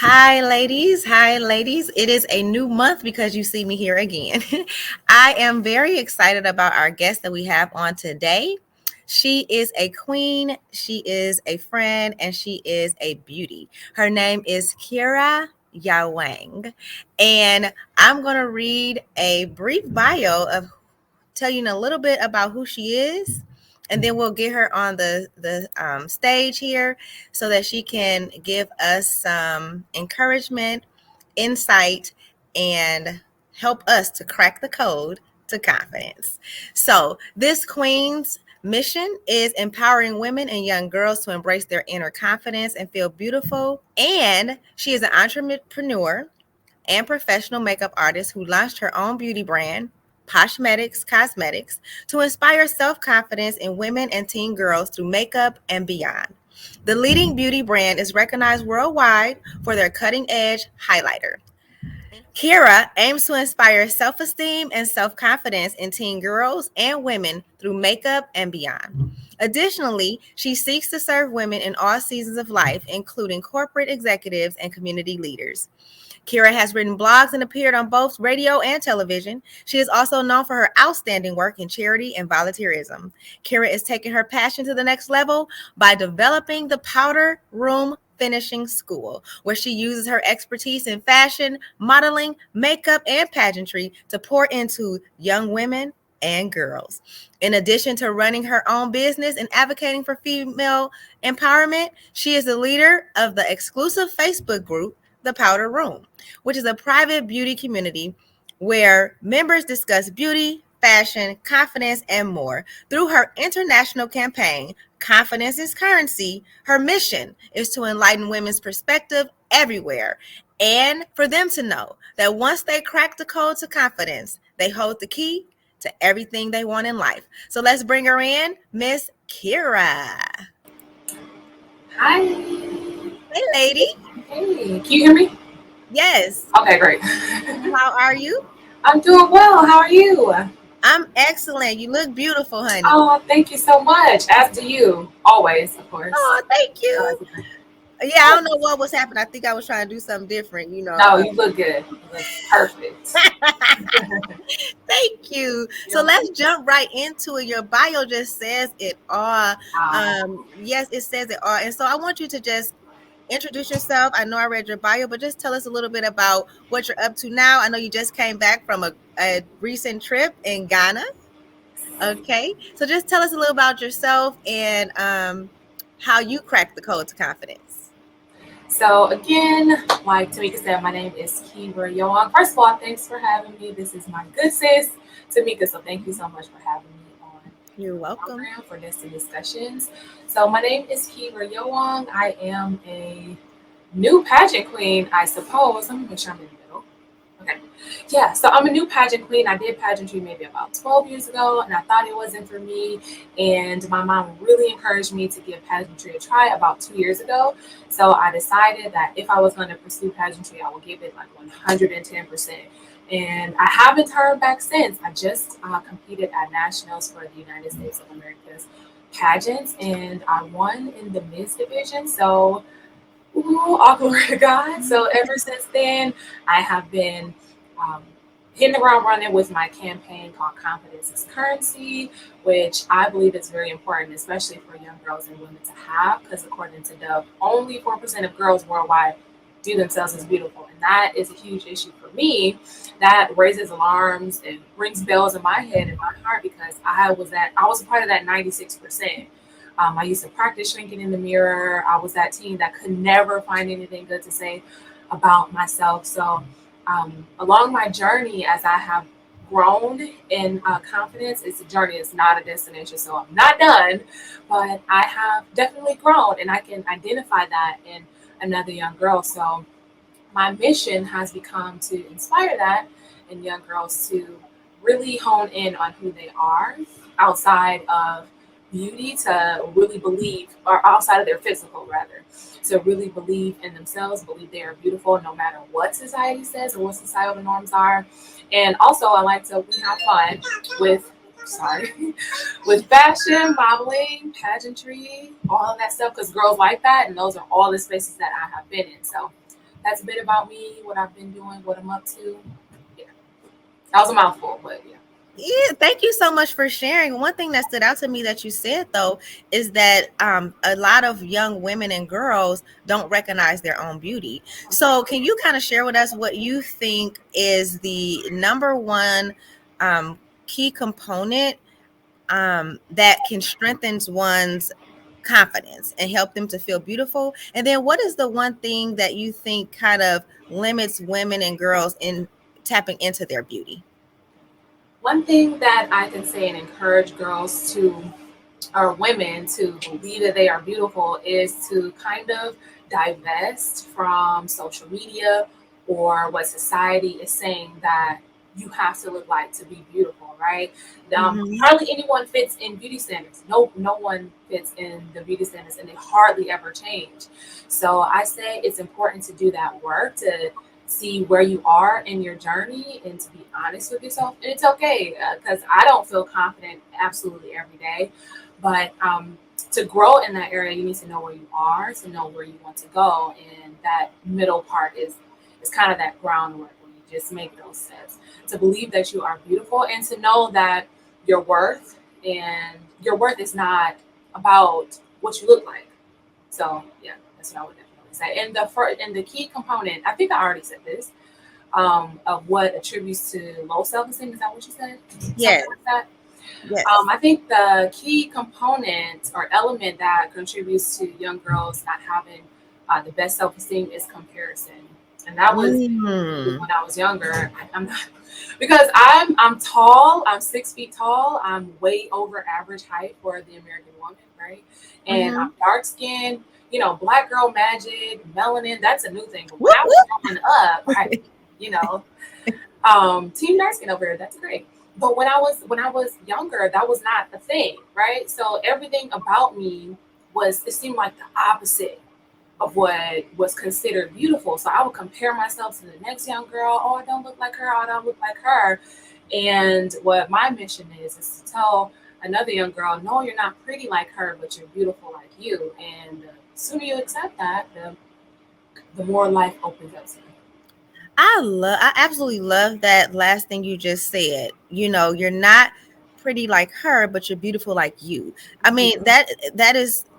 Hi, ladies. Hi, ladies. It is a new month because you see me here again. I am very excited about our guest that we have on today. She is a queen, she is a friend, and she is a beauty. Her name is Keerah Yeowang. And I'm going to read a brief bio of tell you a little bit about who she is, and then we'll get her on the stage here so that she can give us some encouragement, insight, and help us to crack the code to confidence. So, this queen's mission is empowering women and young girls to embrace their inner confidence and feel beautiful. And she is an entrepreneur and professional makeup artist who launched her own beauty brand, Poshmetics Cosmetics, to inspire self confidence in women and teen girls through makeup and beyond. The leading beauty brand is recognized worldwide for their cutting edge highlighter. Keerah aims to inspire self esteem and self confidence in teen girls and women through makeup and beyond. Additionally, she seeks to serve women in all seasons of life, including corporate executives and community leaders. Keerah has written blogs and appeared on both radio and television. She is also known for her outstanding work in charity and volunteerism. Keerah is taking her passion to the next level by developing the Powder Room Finishing School, where she uses her expertise in fashion, modeling, makeup, and pageantry to pour into young women and girls. In addition to running her own business and advocating for female empowerment, she is the leader of the exclusive Facebook group, The Powder Room, which is a private beauty community where members discuss beauty, fashion, confidence, and more. Through her international campaign, Confidence is Currency, her mission is to enlighten women's perspective everywhere and for them to know that once they crack the code to confidence, they hold the key to everything they want in life. So let's bring her in, Miss Keerah. Hi. Hey, lady. Hey. Can you hear me? Yes. Okay, great. How are you? I'm doing well. How are you? I'm excellent. You look beautiful, honey. Oh, thank you so much. As do you. Always, of course. Oh, thank I you. like it. Yeah, I don't know what was happening. I think I was trying to do something different, No, you look good. You look perfect. Thank you. So You're let's jump right into it. Your bio just says it all. wow. Yes, it says it all. And so I want you to just introduce yourself. I know I read your bio, but just tell us a little bit about what you're up to now. I know you just came back from a recent trip in Ghana. Okay. So just tell us a little about yourself and how you cracked the code to confidence. So again, like Tamika said, my name is Keerah Yeowang. First of all, thanks for having me. This is my good sis, Tamika. So thank you so much for having me on You're your welcome. program for Nested Discussions. So my name is Keerah Yeowang. I am a new pageant queen, I suppose. Let me make sure I'm in the middle. Okay. Yeah, so I'm a new pageant queen. I did pageantry maybe about 12 years ago, and I thought it wasn't for me. And my mom really encouraged me to give pageantry a try about 2 years ago. So I decided that if I was going to pursue pageantry, I would give it like 110%. And I haven't turned back since. I just competed at nationals for the United States of America's pageants, and I won in the Miss division. So ooh, all glory to God. So ever since then, I have been um, hitting the ground running with my campaign called Confidence is Currency, which I believe is very important, especially for young girls and women to have, because according to Dove, only 4% of girls worldwide do themselves as beautiful. And that is a huge issue for me. That raises alarms and rings bells in my head and my heart because I was a part of that 96%. I used to practice shrinking in the mirror. I was that teen that could never find anything good to say about myself. So, along my journey, as I have grown in confidence, it's a journey, it's not a destination. So, I'm not done, but I have definitely grown, and I can identify that in another young girl. So, my mission has become to inspire that in young girls to really hone in on who they are outside of beauty, to really believe, or outside of their physical rather, to really believe in themselves, believe they are beautiful no matter what society says or what societal norms are. And also I like to we have fun with sorry with fashion, modeling, pageantry, all of that stuff, because girls like that, and those are all the spaces that I have been in. So that's a bit about me, what I've been doing, what I'm up to. Yeah, that was a mouthful, but yeah. Yeah, thank you so much for sharing. One thing that stood out to me that you said though is that a lot of young women and girls don't recognize their own beauty. So, can you kind of share with us what you think is the number one key component that can strengthen one's confidence and help them to feel beautiful? And then, what is the one thing that you think kind of limits women and girls in tapping into their beauty? One thing that I can say and encourage girls to, or women to believe that they are beautiful is to kind of divest from social media or what society is saying that you have to look like to be beautiful, right? Hmm. Hardly anyone fits in beauty standards. No one fits in the beauty standards, and they hardly ever change. So I say it's important to do that work to see where you are in your journey and to be honest with yourself. And it's okay because I don't feel confident absolutely every day, but to grow in that area, you need to know where you are, to know where you want to go, and that middle part is kind of that groundwork where you just make those steps to believe that you are beautiful and to know that your worth and your worth is not about what you look like. So yeah, that's what I would definitely say. And the key component, I think I already said this, of what attributes to low self esteem. Is that what you said? Yes, Something like that. yes. I think the key component or element that contributes to young girls not having the best self esteem is comparison, and that was Mm. when I was younger. I'm not because I'm tall. I'm 6 feet tall. I'm way over average height for the American woman, right? And I'm Mhm. dark skinned. You know, black girl magic, melanin. That's a new thing. But when Whoop, I was whoop. growing up, right? You know, team dark skin over here. That's great. But when I was younger, that was not a thing, right? So everything about me was it seemed like the opposite of what was considered beautiful. So I would compare myself to the next young girl. Oh, I don't look like her. Oh, I don't look like her. And what my mission is to tell another young girl, no, you're not pretty like her, but you're beautiful like you. And the sooner you accept that, the more life opens up to you. I absolutely love that last thing you just said. You know, you're not pretty like her, but you're beautiful like you. I mean, Mhm.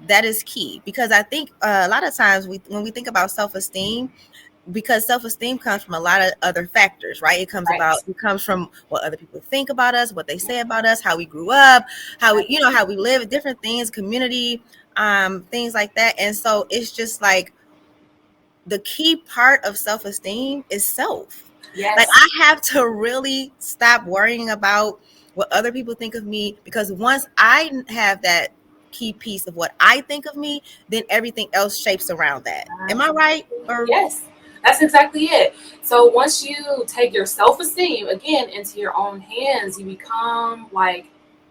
that is key because I think a lot of times when we think about self-esteem, because self-esteem comes from a lot of other factors, right? Right. It comes from what other people think about us, what they say about us, how we grew up, how we, Right. how we live, different things, community, things like that. And so it's just like the key part of self-esteem is self. Like, Yes. I have to really stop worrying about what other people think of me, because once I have that key piece of what I think of me, then everything else shapes around that. Am I right? Absolutely. Or Yes, that's exactly it. So once you take your self esteem again into your own hands, you become like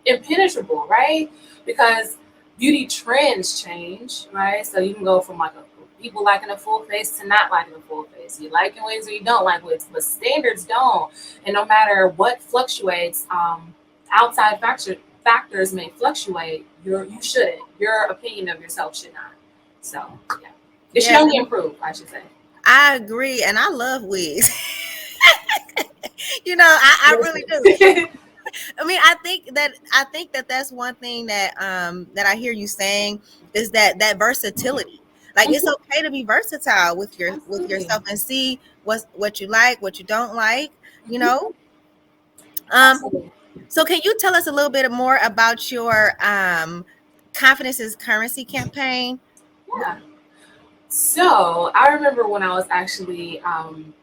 impenetrable, right? Because beauty trends change, right? So you can go from like people liking a full face to not liking a full face. You like in ways or you don't like ways, but standards don't. And no matter what fluctuates, outside factors may fluctuate. You shouldn't. Your opinion of yourself should not. So yeah. It should yes, only improve, I should say. I agree, and I love wigs. I really do. Listen. I mean, I think that that's one thing that that I hear you saying is that versatility. Like, it's Mhm. okay to be versatile with Absolutely. yourself and see what you like, what you don't like, you Mhm. know? Um Absolutely. so can you tell us a little bit more about your confidence is currency campaign? Yeah. So I remember when I was actually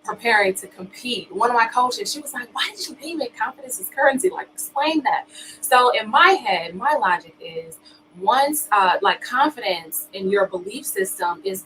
preparing to compete, one of my coaches, she was like, "Why did you name it confidence is currency? Like, explain that." So in my head, my logic is once like confidence in your belief system is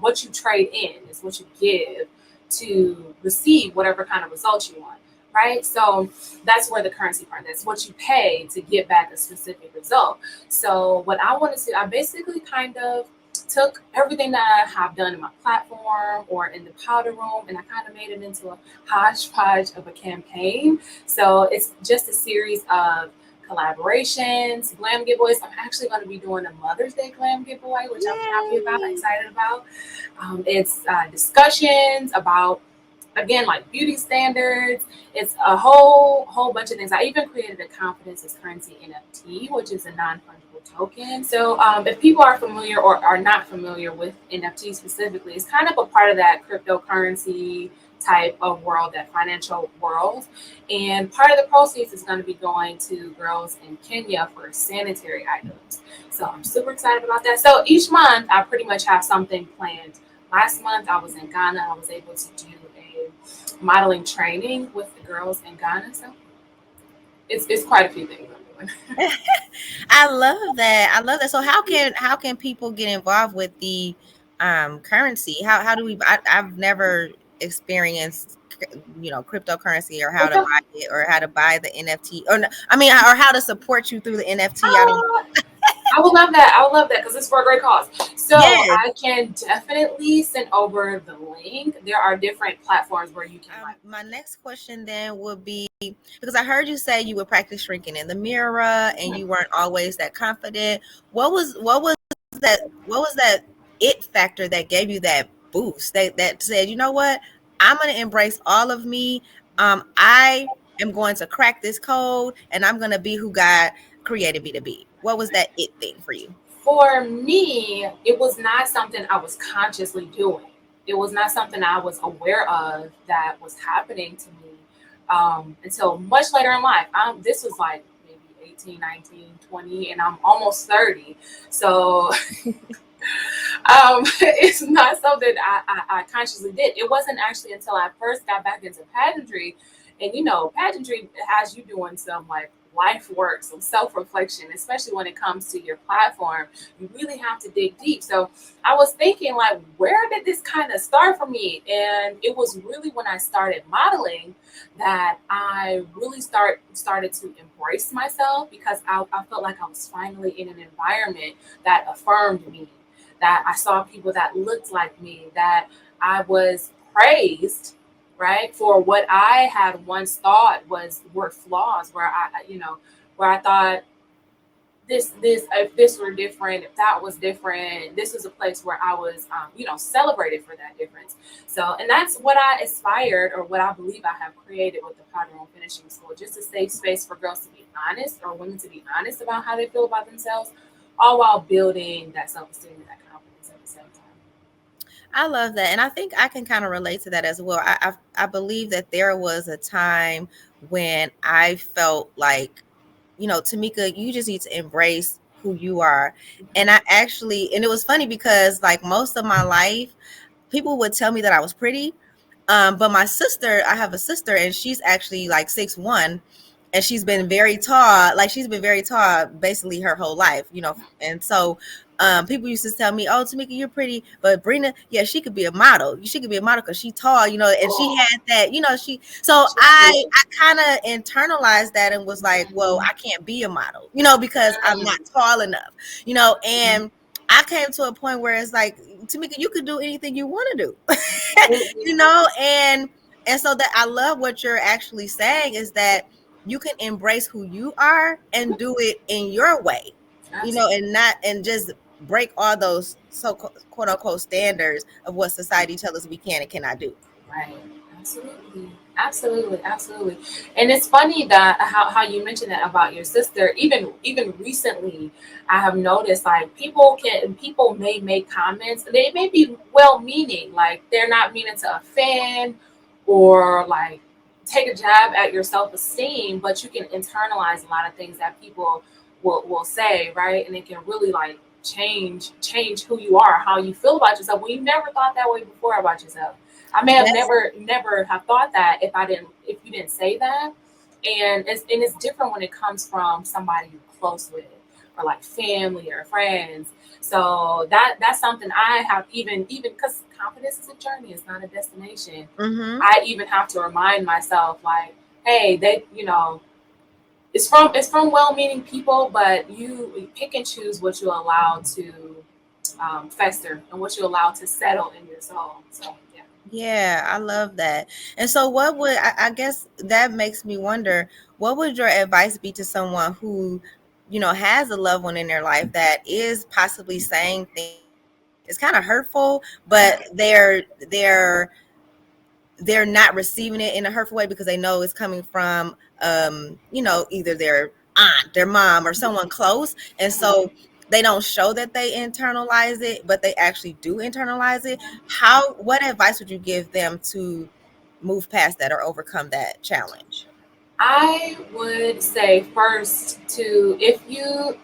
what you trade in, is what you give to receive whatever kind of results you want. Right. So that's where the currency part, that's what you pay to get back a specific result. So what I wanted to, I basically kind of took everything that I have done in my platform or in the powder room and I kind of made it into a hodgepodge of a campaign. So it's just a series of collaborations, glam giveaways. I'm actually going to be doing a Mother's Day glam giveaway, which I'm happy about, Yay. excited about. It's discussions about, again, like beauty standards. It's a whole bunch of things. I even created a confidence as currency NFT, which is a non-fungible token. So if people are familiar or are not familiar with NFT specifically, it's kind of a part of that cryptocurrency type of world, that financial world. And part of the proceeds is going to be going to girls in Kenya for sanitary items. So I'm super excited about that. So each month I pretty much have something planned. Last month I was in Ghana. I was able to do a modeling training with the girls in Ghana. So it's quite a few things I'm doing. I love that. I love that. So how can people get involved with the currency? How do we I've never experienced cryptocurrency or how to Okay. buy it or how to buy the NFT or I mean or how to support you through the NFT. I don't Uh, I would love that. I would love that because it's for a great cause. So Yes. I can definitely send over the link. There are different platforms where you can like. My next question then would be because I heard you say you would practice shrinking in the mirror and you weren't always that confident. What was that it factor that gave you that boost that said, you know what, I'm gonna embrace all of me. I am going to crack this code and I'm gonna be who God created me to be. What was that it thing for you? For me, it was not something I was consciously doing. It was not something I was aware of that was happening to me until much later in life. This was like maybe 18, 19, 20, and I'm almost 30. So it's not something I consciously did. It wasn't actually until I first got back into pageantry, and pageantry has you doing some like life work, some self reflection, especially when it comes to your platform. You really have to dig deep. So I was thinking, like, where did this kind of start for me? And it was really when I started modeling that I really started to embrace myself because I felt like I was finally in an environment that affirmed me, that I saw people that looked like me, that I was praised, right, for what I had once thought were flaws, where I thought this if this were different, if that was different, this was a place where I was celebrated for that difference. So, and that's what I aspired, or what I believe I have created with the Powder Room Finishing School, just a safe space for girls to be honest, or women to be honest about how they feel about themselves, all while building that self-esteem and that confidence at the same time. I love that, and I think I can kind of relate to that as well. I believe that there was a time when I felt like, Tamika, you just need to embrace who you are. And Mhm. and it was funny because like most of my life, people would tell me that I was pretty. But my sister, I have a sister, and she's actually like 6'1", and she's been very tall basically her whole life. And so people used to tell me, "Oh, Tamika, you're pretty," but Brina, yeah, she could be a model. She could be a model because she's tall, and she Oh, had that. So she's I good. I kind of internalized that and was like, well, Mhm. I can't be a model, because I'm not tall enough, Mhm. and I came to a point where it's like, Tamika, you could do anything you want to do. Absolutely. And so that I love what you're actually saying is that you can embrace who you are and do it in your way, Absolutely. and not and just break all those so quote unquote standards of what society tells us we can and cannot do. Right. Absolutely. Absolutely. Absolutely. And it's funny that how you mentioned that about your sister. Even recently, I have noticed like people may make comments. They may be well meaning, like they're not meaning to offend or like take a jab at your self esteem, but you can internalize a lot of things that people will say, right? And it can really like change who you are, how you feel about yourself when you never thought that way before about yourself. I may have That's never have thought that if you didn't say that. And it's different when it comes from somebody you're close with, or like family or friends. So that's something I have, even because confidence is a journey, it's not a destination. mm-hmm. I even have to remind myself like, hey, it's from well-meaning people, but you pick and choose what you allow to fester and what you allow to settle in your soul. So Yeah, I love that. And so, what would I guess that makes me wonder? what would your advice be to someone who, has a loved one in their life that is possibly saying things that is kind of hurtful, but they're not receiving it in a hurtful way because they know it's coming from either their aunt, their mom, or someone close, and so they don't show that they internalize it, but they actually do internalize it. What advice would you give them to move past that or overcome that challenge? I would say first to, if you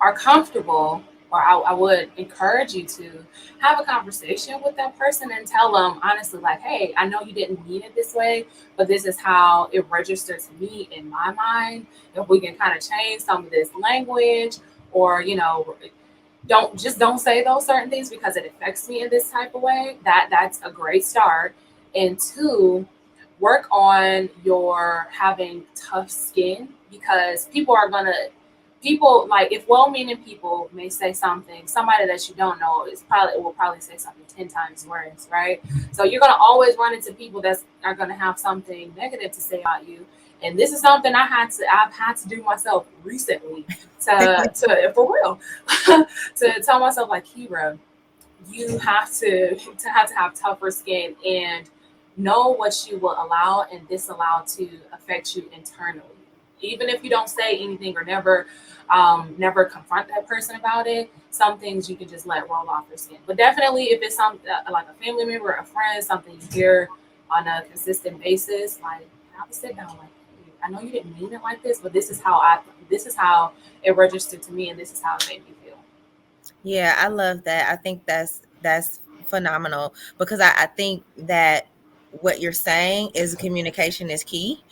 are comfortable, or I would encourage you to have a conversation with that person and tell them honestly, like, hey, I know you didn't mean it this way, but this is how it registered to me in my mind. If we can kind of change some of this language, or don't say those certain things because it affects me in this type of way. That's a great start. And two, work on your having tough skin, because people, like, if well-meaning people may say something, somebody that you don't know is probably will probably say something 10 times worse, right? So you're going to always run into people that are going to have something negative to say about you. And this is something I've had to do myself recently, to for real, to tell myself, like, Keerah, you have to have tougher skin and know what you will allow and disallow to affect you internally. Even if you don't say anything, or never confront that person about it, some things you can just let roll off your skin. But definitely, if it's some like a family member, a friend, something you hear on a consistent basis, like, have a sit down, like, hey, I know you didn't mean it like this, but this is how it registered to me, and this is how it made me feel. Yeah, I love that. I think that's phenomenal because I think that what you're saying is communication is key,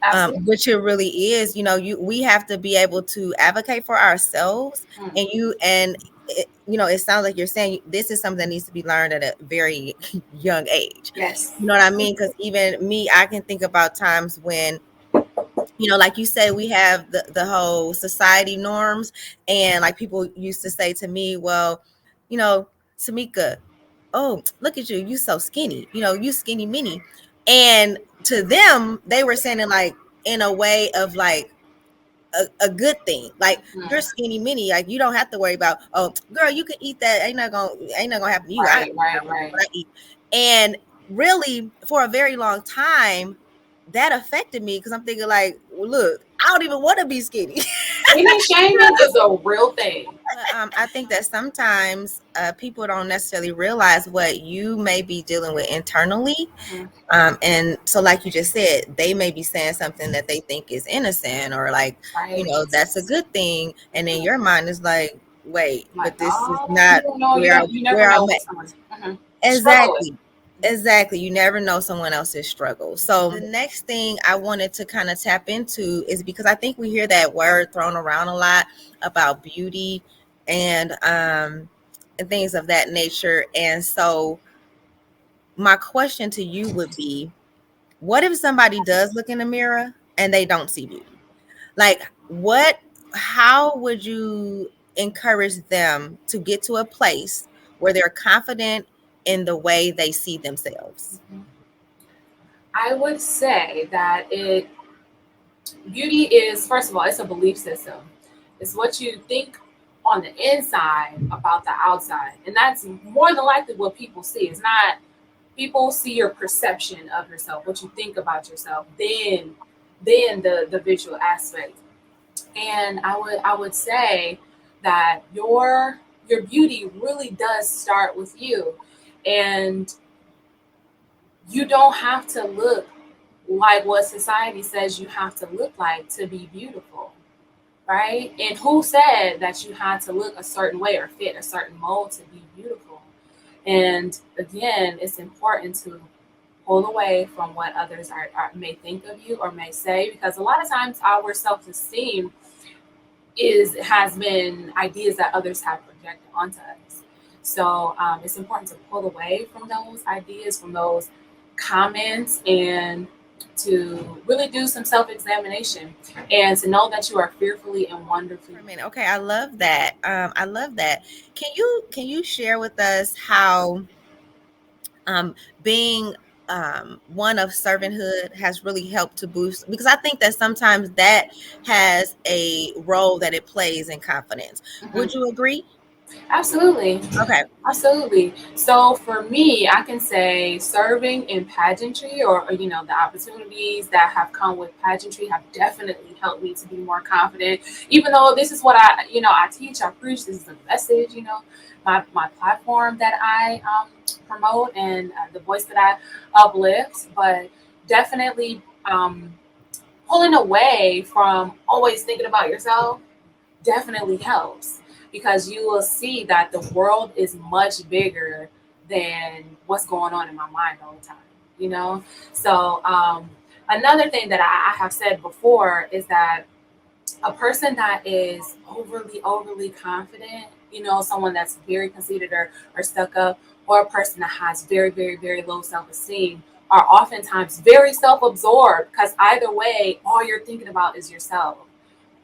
Absolutely. which it really is. We have to be able to advocate for ourselves, Mm. and it sounds like you're saying this is something that needs to be learned at a very young age. Yes. You know what I mean? Because even me, I can think about times when, like you said, we have the whole society norms, and like people used to say to me, well, you know, Tamika, oh, look at you, you so skinny, you skinny mini. And to them, they were saying it like in a way of like a good thing. Like, you're Mm. skinny mini, like you don't have to worry about, oh girl, you can eat that. Ain't not gonna happen to you. I Right, eat right, right. what I eat. And really, for a very long time, that affected me because I'm thinking like, well, look, I don't even want to be skinny. Skinny shaming is a real thing. But I think that sometimes people don't necessarily realize what you may be dealing with internally. Mm. And so, like you just said, they may be saying something that they think is innocent or like, Right. that's a good thing. And then your mind is like, wait, Like, but this is oh, you not don't know, where you never where I'm know at. what someone's struggle with. Exactly. Exactly. You never know someone else's struggle. So the next thing I wanted to kind of tap into is because I think we hear that word thrown around a lot about beauty and things of that nature. And so my question to you would be, what if somebody does look in the mirror and they don't see beauty? Like, how would you encourage them to get to a place where they're confident in the way they see themselves? Mhm. I would say that beauty is, first of all, it's a belief system. It's what you think on the inside about the outside, and that's more than likely what people see. It's not, people see your perception of yourself, what you think about yourself, then the visual aspect. And I would say that your beauty really does start with you, and you don't have to look like what society says you have to look like to be beautiful, right? And who said that you had to look a certain way or fit a certain mold to be beautiful? And again, it's important to pull away from what others may think of you or may say, because a lot of times our self-esteem has been ideas that others have projected onto us. So it's important to pull away from those ideas, from those comments, and to really do some self-examination, and to know that you are fearfully and wonderfully. For a minute. Okay, I love that. I love that. Can you share with us how being one of servanthood has really helped to boost, because I think that sometimes that has a role that it plays in confidence. Would Mhm. you agree? Absolutely. Okay. Absolutely. So for me, I can say serving in pageantry or the opportunities that have come with pageantry have definitely helped me to be more confident. Even though this is what I teach, I preach, this is a message, my platform that I promote and the voice that I uplift, but definitely pulling away from always thinking about yourself definitely helps because you will see that the world is much bigger than what's going on in my mind all the time, you know? So, another thing that I have said before is that a person that is overly confident, someone that's very conceited or stuck up, or a person that has very low self-esteem are oftentimes very self-absorbed because either way, all you're thinking about is yourself,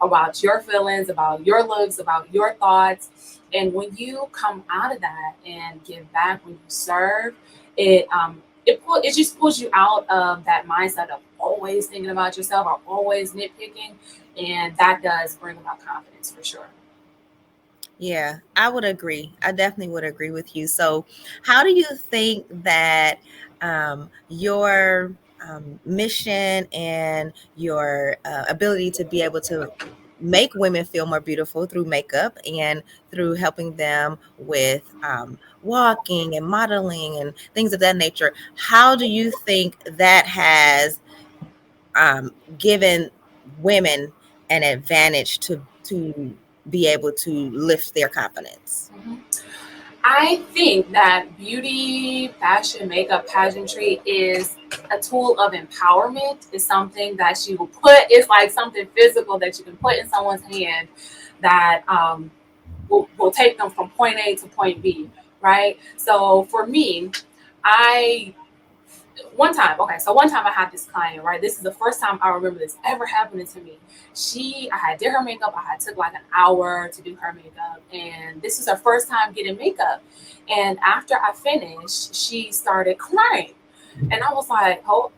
about your feelings, about your looks, about your thoughts. And when you come out of that and give back, when you serve, it just pulls you out of that mindset of always thinking about yourself or always nitpicking, and that does bring about confidence for sure. Yeah, I would agree. I definitely would agree with you. So, how do you think that your mission and your ability to be able to make women feel more beautiful through makeup and through helping them with walking and modeling and things of that nature, how do you think that has given women an advantage to be able to lift their confidence? Mhm. I think that beauty, fashion, makeup, pageantry is a tool of empowerment. Is something that you will put. It's like something physical that you can put in someone's hand that will take them from point A to point B, right? So for me, I one time I had this client, right? This is the first time I remember this ever happening to me. I had did her makeup. I had took like an hour to do her makeup, and this was her first time getting makeup. And after I finished, she started crying, and I was like, "Hold,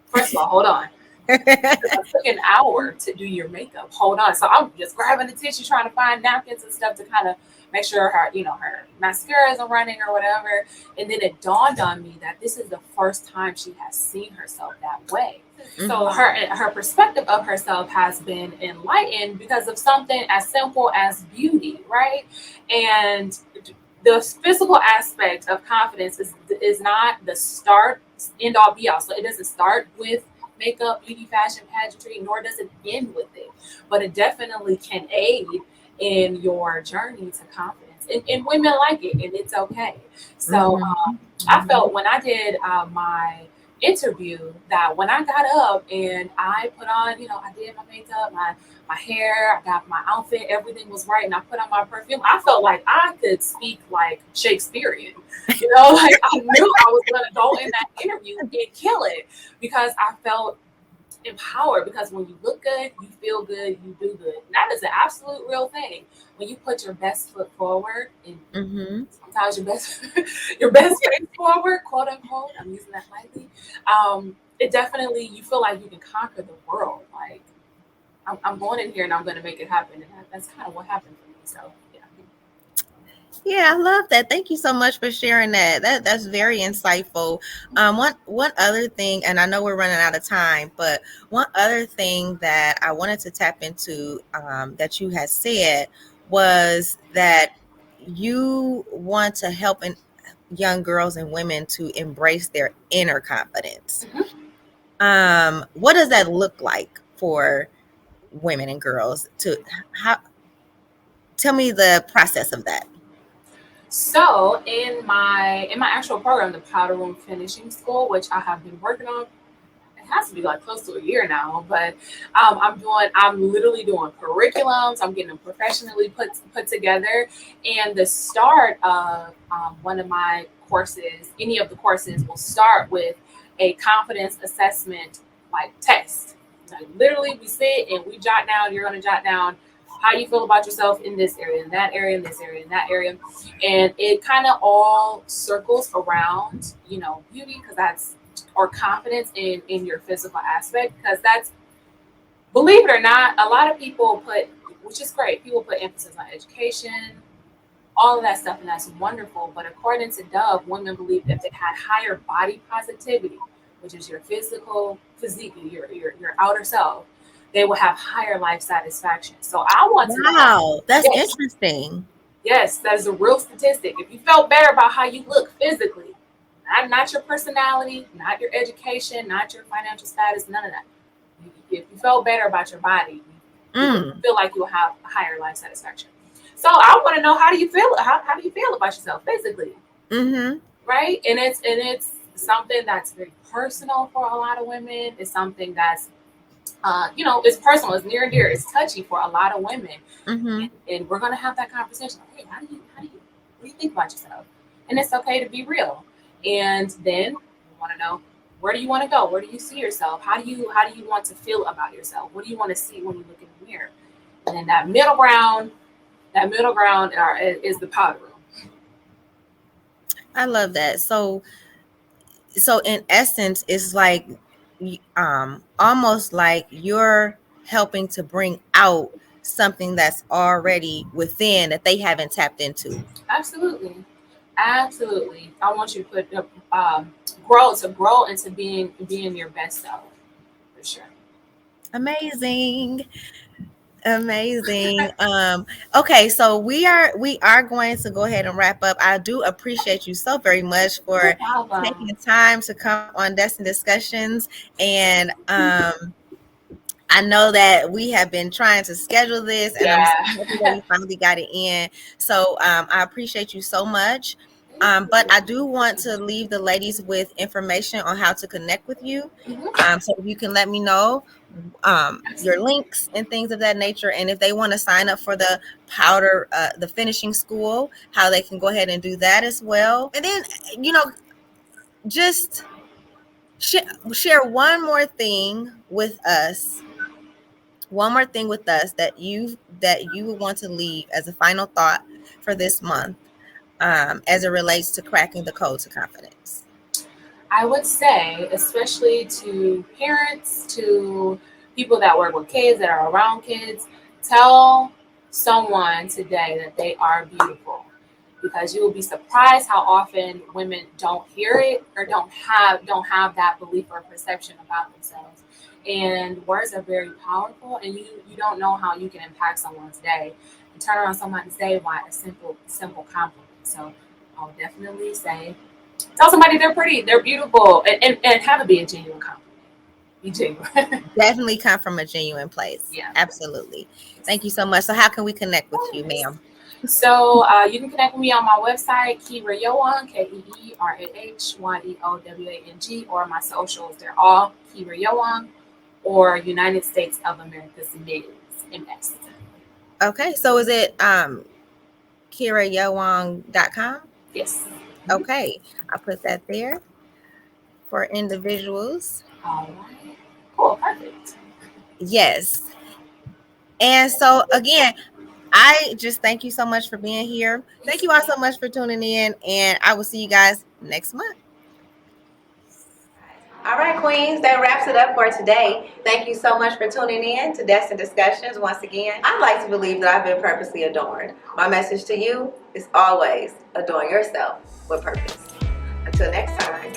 first of all, hold on. It took an hour to do your makeup. Hold on." So I'm just grabbing the tissue, trying to find napkins and stuff to kind of make sure her mascara isn't running or whatever. And then it dawned on me that this is the first time she has seen herself that way. So Mhm. her perspective of herself has been enlightened because of something as simple as beauty, right? And the physical aspect of confidence is not the start end all be all. So it doesn't start with makeup, beauty, fashion, pageantry, nor does it end with it. But it definitely can aid in your journey to confidence. And women like it, and it's okay. So Mhm. I Mhm. felt when I did my interview that when I got up and I put on, I did my makeup, my hair, I got my outfit, everything was right, and I put on my perfume. I felt like I could speak like Shakespearean, like I knew I was gonna go in that interview and kill it because I felt empowered. Because when you look good, you feel good, you do good. And that is an absolute real thing. When you put your best foot forward and Mhm. sometimes your best your best face forward, quote unquote. I'm using that lightly. It definitely you feel like you can conquer the world. Like I'm going in here and I'm going to make it happen, and that's kind of what happened for me. So yeah. Yeah, I love that. Thank you so much for sharing that. That's very insightful. One other thing, and I know we're running out of time, but one other thing that I wanted to tap into that you had said was that you want to help young girls and women to embrace their inner confidence. Mhm. What does that look like for women and girls? To how? Tell me the process of that. So in my actual program, the Powder Room Finishing School, which I have been working on, it has to be like close to a year now. But I'm literally doing curriculums. I'm getting them professionally put together. And the start of one of my courses, any of the courses, will start with a confidence assessment like test. Like literally, we sit and we jot down. You're going to jot down how you feel about yourself in this area, in that area, in this area, in that area, and it kind of all circles around beauty because that's or confidence in your physical aspect, because that's, believe it or not, a lot of people put, which is great, people put emphasis on education, all of that stuff, and that's wonderful. But according to Dove, women believe if they had higher body positivity, which is your physical physique, your outer self, they will have higher life satisfaction. So I want to know how. Wow, that's Yes, interesting. yes, that is a real statistic. If you felt better about how you look physically, not your personality, not your education, not your financial status, none of that. If you felt better about your body, you would Mm. feel like you'll have a higher life satisfaction. So I want to know, how do you feel? How do you feel about yourself physically, Mm-hmm. right? And it's something that's very personal for a lot of women. It's something that's it's personal, it's near and dear, it's touchy for a lot of women, Mm-hmm. and we're gonna have that conversation. Hey, what do you think about yourself? And it's okay to be real. And then we want to know, where do you want to go? Where do you see yourself? How do you want to feel about yourself? What do you want to see when you look in the mirror? And then that middle ground is the powder room. I love that. So in essence, it's like almost like you're helping to bring out something that's already within that they haven't tapped into. Absolutely, absolutely. I want you to grow into being your best self, for sure. Amazing. Amazing. Okay, so we are going to go ahead and wrap up. I do appreciate you so very much No for taking problem. the time to come on Destin Discussions. And I know that we have been trying to schedule this, and I'm so Yeah. happy that we finally got it in. So I appreciate you so much. Thank But you. I do want to leave the ladies with information on how to connect with you. Mhm. So if you can let me know your Absolutely. links and things of that nature, and if they want to sign up for the finishing school, how they can go ahead and do that as well. And then, you know, just share one more thing with us that you would want to leave as a final thought for this month, as it relates to cracking the code to confidence. I would say, especially to parents, to people that work with kids, that are around kids, tell someone today that they are beautiful, because you will be surprised how often women don't hear it, or don't have that belief or perception about themselves. And words are very powerful, and you don't know how you can impact someone's day and turn around somebody's day by a simple compliment. So I'll definitely say, tell somebody they're pretty, they're beautiful, and have it be a genuine compliment. Be genuine. Definitely come from a genuine place. Yeah. Absolutely. Thank you so much. So how can we connect with you, ma'am? So you can connect with me on my website, Keerah Yeowang, KeerahYeowang, or my socials. They're all Keerah Yeowang, or United States of America's Miss MS. Okay, so is it KeerahYeowang.com? Yes. Mhm. Okay, I'll put that there for individuals. All right. Cool. Perfect. Yes. And so again, I just thank you so much for being here. Thank you all so much for tuning in, and I will see you guys next month. All right, Queens, that wraps it up for today. Thank you so much for tuning in to Destin Discussions. Once again, I'd like to believe that I've been purposely adorned. My message to you is always adorn yourself with purpose. Until next time.